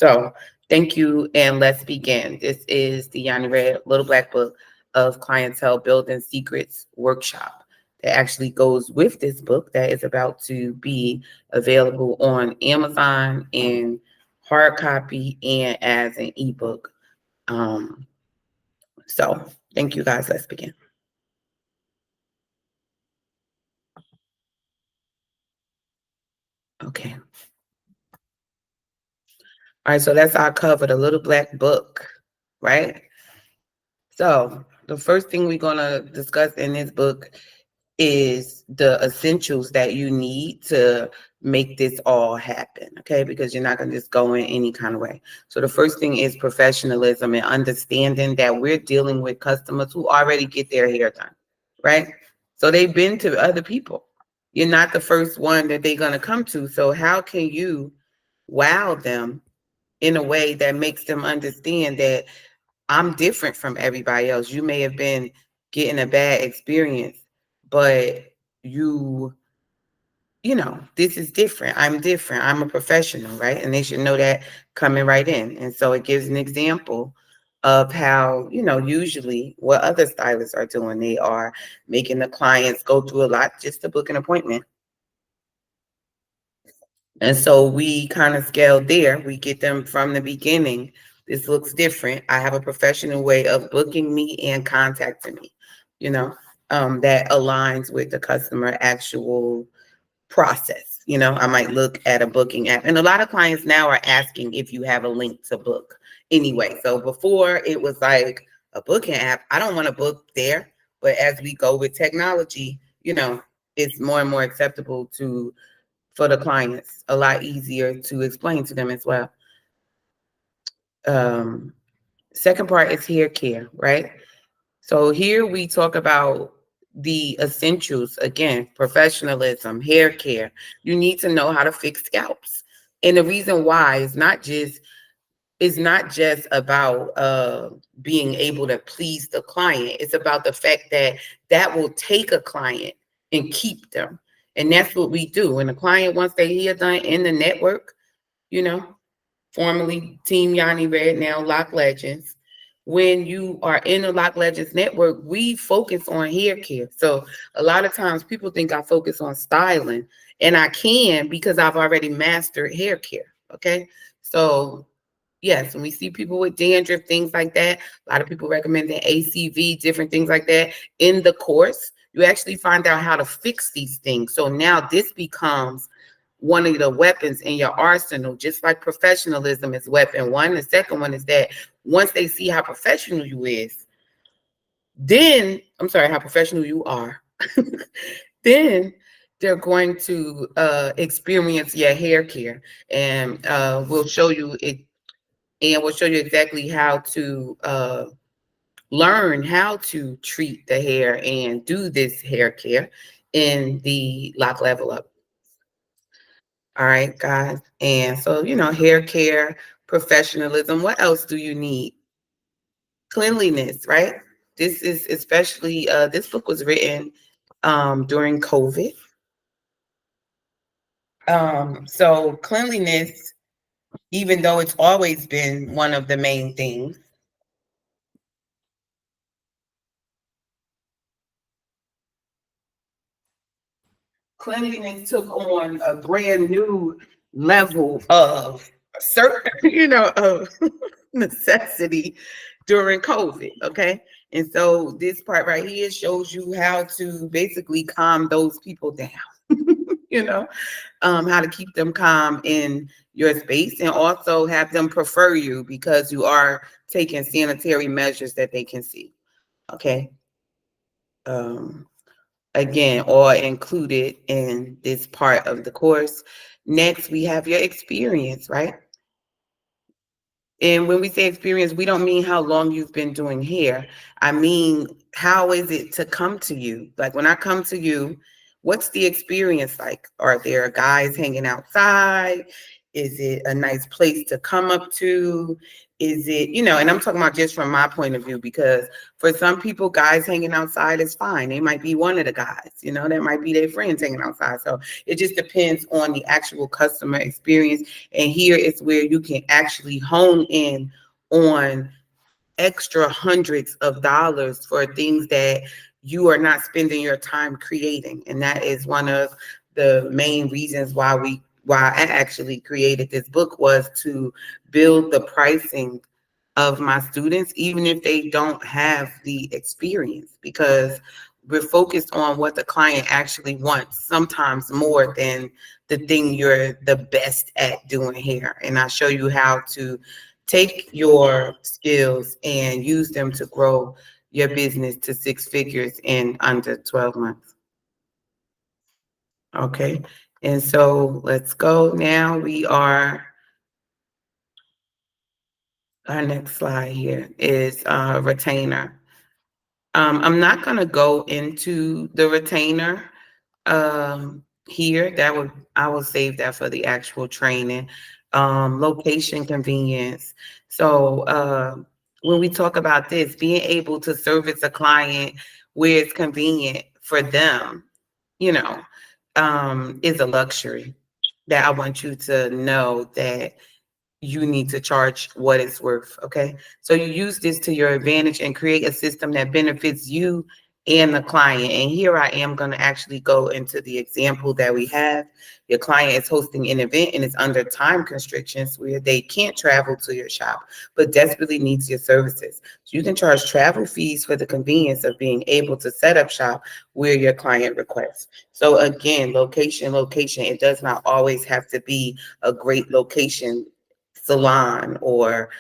So thank you, and let's begin. This is the Yanni Red Little Black Book of Clientele Building Secrets workshop that actually goes with this book that is about to be available on Amazon in hard copy and as an ebook. Um, so thank you guys. Let's begin. Okay. All right, so that's our cover, the Little Black Book, right? So the first thing we're gonna discuss in this book is the essentials that you need to make this all happen, okay? Because you're not gonna just go in any kind of way. So the first thing is professionalism and understanding that we're dealing with customers who already get their hair done, right? So they've been to other people. You're not the first one that they're gonna come to. So how can you wow them in a way that makes them understand that I'm different from everybody else? You may have been getting a bad experience, but you know, this is different. I'm different. I'm a professional, right? And they should know that coming right in. And so it gives an example of how, you know, usually what other stylists are doing. They are making the clients go through a lot just to book an appointment. And so we kind of scale there. We get them from the beginning. This looks different. I have a professional way of booking me and contacting me, you know, that aligns with the customer actual process. You know, I might look at a booking app, and a lot of clients now are asking if you have a link to book anyway. So before it was like a booking app, I don't want to book there. But as we go with technology, you know, it's more and more acceptable to for the clients, a lot easier to explain to them as well. Um, Second part is hair care, right? So here we talk about the essentials again: professionalism, hair care. You need to know how to fix scalps. And the reason why is not just about being able to please the client. It's about the fact that that will take a client and keep them. And that's what we do. When a client wants their hair done in the network, you know, formerly Team Yanni Red, now Lock Legends. When you are in the Lock Legends network, we focus on hair care. So a lot of times people think I focus on styling, and I can because I've already mastered hair care. Okay. So yes, when we see people with dandruff, things like that, a lot of people recommend the ACV, different things like that. In the course, you actually find out how to fix these things. So now this becomes one of the weapons in your arsenal, just like professionalism is weapon one. The second one is that once they see how professional you is, then how professional you are, then they're going to experience your hair care, and we'll show you it, and we'll show you exactly how to learn how to treat the hair and do this hair care in the Lock Level Up. All right, guys. And so, you know, hair care, professionalism. What else do you need? Cleanliness, right? This is especially, this book was written during COVID. So cleanliness, even though it's always been one of the main things, cleanliness took on a brand new level of certain, you know, of necessity during COVID. Okay. And so this part right here shows you how to basically calm those people down, you know, how to keep them calm in your space and also have them prefer you because you are taking sanitary measures that they can see. Okay. Um, Again, all included in this part of the course. Next, we have your experience, right? And when we say experience, we don't mean how long you've been doing hair. I mean, how is it to come to you? Like when I come to you, what's the experience like? Are there guys hanging outside? Is it a nice place to come up to? Is it, and I'm talking about just from my point of view, because for some people, guys hanging outside is fine. They might be one of the guys, that might be their friends hanging outside. So it just depends on the actual customer experience. And here is where you can actually hone in on extra hundreds of dollars for things that you are not spending your time creating. And that is one of the main reasons why I actually created this book, was to build the pricing of my students, even if they don't have the experience, because we're focused on what the client actually wants, sometimes more than the thing you're the best at doing here. And I show you how to take your skills and use them to grow your business to 6 figures in under 12 months. Okay. And so let's go now. Our next slide here is retainer. I'm not going to go into the retainer here. I will save that for the actual training. Location convenience. So when we talk about this, being able to service a client where it's convenient for them, is a luxury that I want you to know that you need to charge what it's worth. Okay. So you use this to your advantage and create a system that benefits you and the client. And here I am going to actually go into the example that we have. Your client is hosting an event and it's under time constrictions where they can't travel to your shop, but desperately needs your services. So you can charge travel fees for the convenience of being able to set up shop where your client requests. So again, location. It does not always have to be a great location, salon or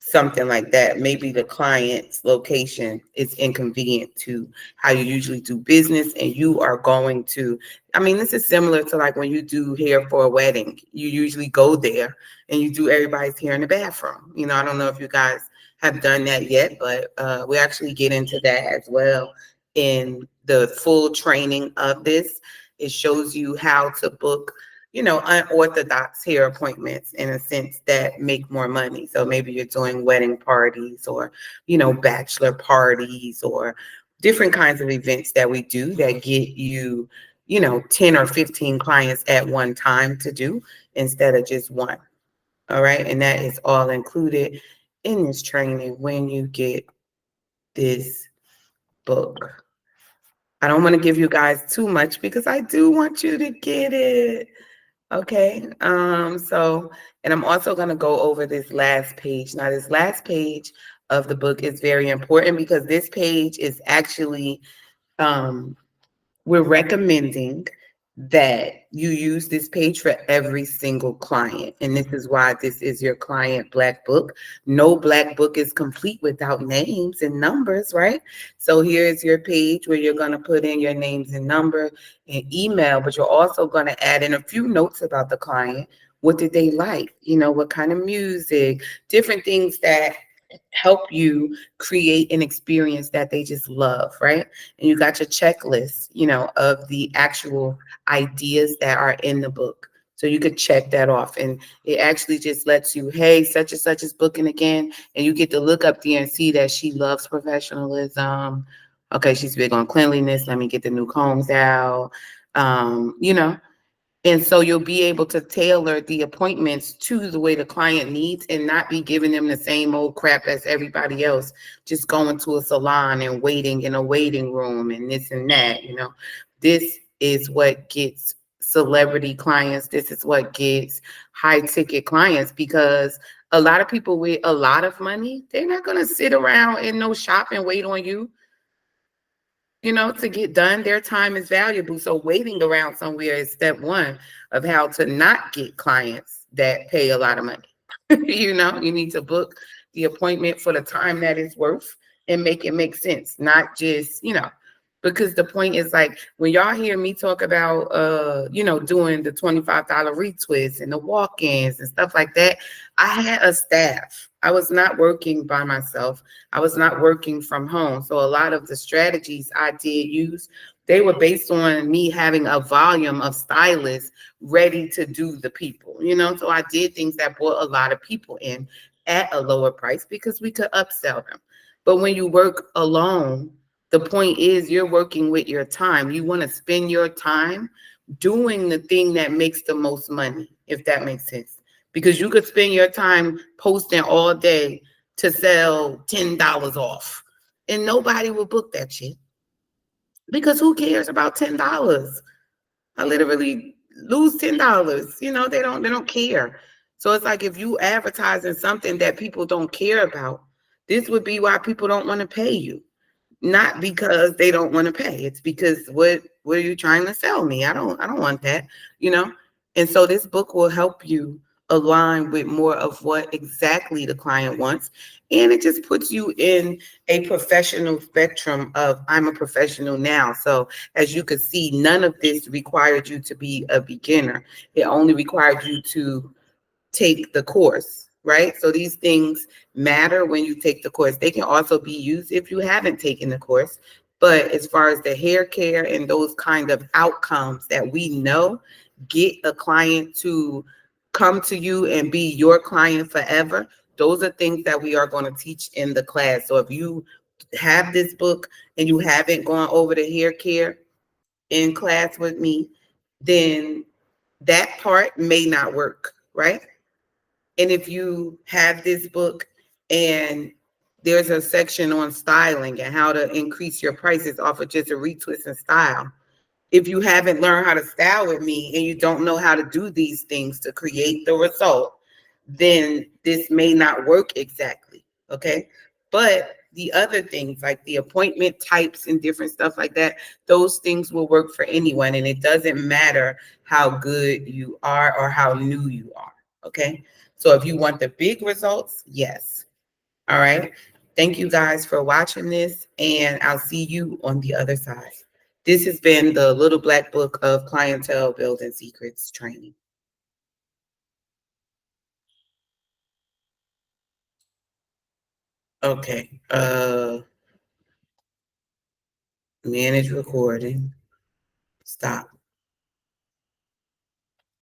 something like that. Maybe the client's location is inconvenient to how you usually do business, and you are going to, this is similar to like when you do hair for a wedding. You usually go there and you do everybody's hair in the bathroom. I don't know if you guys have done that yet, but we actually get into that as well in the full training of this. It shows you how to book unorthodox hair appointments, in a sense, that make more money. So maybe you're doing wedding parties or, bachelor parties or different kinds of events that we do that get you, 10 or 15 clients at one time to do instead of just one. All right. And that is all included in this training when you get this book. I don't want to give you guys too much because I do want you to get it. Okay, and I'm also going to go over this last page. Now, this last page of the book is very important because this page is actually, we're recommending that you use this page for every single client. And this is why this is your client black book. No black book is complete without names and numbers, right? So here is your page where you're going to put in your names and number and email, but you're also going to add in a few notes about the client. What did they like? What kind of music, different things that help you create an experience that they just love, right? And you got your checklist, of the actual ideas that are in the book. So you could check that off. And it actually just lets you, hey, such and such is booking again. And you get to look up there and see that she loves professionalism. Okay, she's big on cleanliness. Let me get the new combs out. You know, and so you'll be able to tailor the appointments to the way the client needs and not be giving them the same old crap as everybody else, just going to a salon and waiting in a waiting room and this and that. This is what gets celebrity clients. This is what gets high ticket clients, because a lot of people with a lot of money, they're not going to sit around in no shop and wait on you. To get done. Their time is valuable. So waiting around somewhere is step one of how to not get clients that pay a lot of money. You need to book the appointment for the time that it's worth and make it make sense, not just, because the point is, like, when y'all hear me talk about, doing the $25 retwist and the walk-ins and stuff like that, I had a staff. I was not working by myself. I was not working from home. So a lot of the strategies I did use, They were based on me having a volume of stylists ready to do the people, you know? So I did things that brought a lot of people in at a lower price because we could upsell them. But when you work alone, the point is you're working with your time. You want to spend your time doing the thing that makes the most money, if that makes sense. Because you could spend your time posting all day to sell $10 off, and nobody will book that shit. Because who cares about $10? I literally lose $10. You know, they don't care. So it's like if you advertising something that people don't care about, this would be why people don't want to pay you. Not because they don't want to pay. It's because what are you trying to sell me? I don't want that, you know? And so this book will help you align with more of what exactly the client wants. And it just puts you in a professional spectrum of I'm a professional now. So as you could see, none of this required you to be a beginner. It only required you to take the course, right? So these things matter when you take the course. They can also be used if you haven't taken the course. But as far as the hair care and those kind of outcomes that we know get a client to come to you and be your client forever, those are things that we are going to teach in the class. So if you have this book and you haven't gone over the hair care in class with me, then that part may not work, right? And if you have this book and there's a section on styling and how to increase your prices off of just a retwist and style, if you haven't learned how to style with me and you don't know how to do these things to create the result, then this may not work exactly. Okay. But the other things like the appointment types and different stuff like that, those things will work for anyone. And it doesn't matter how good you are or how new you are. Okay. So if you want the big results, yes. All right. Thank you guys for watching this, and I'll see you on the other side. This has been the Little Black Book of Clientele Building Secrets training. Okay. Manage recording. Stop.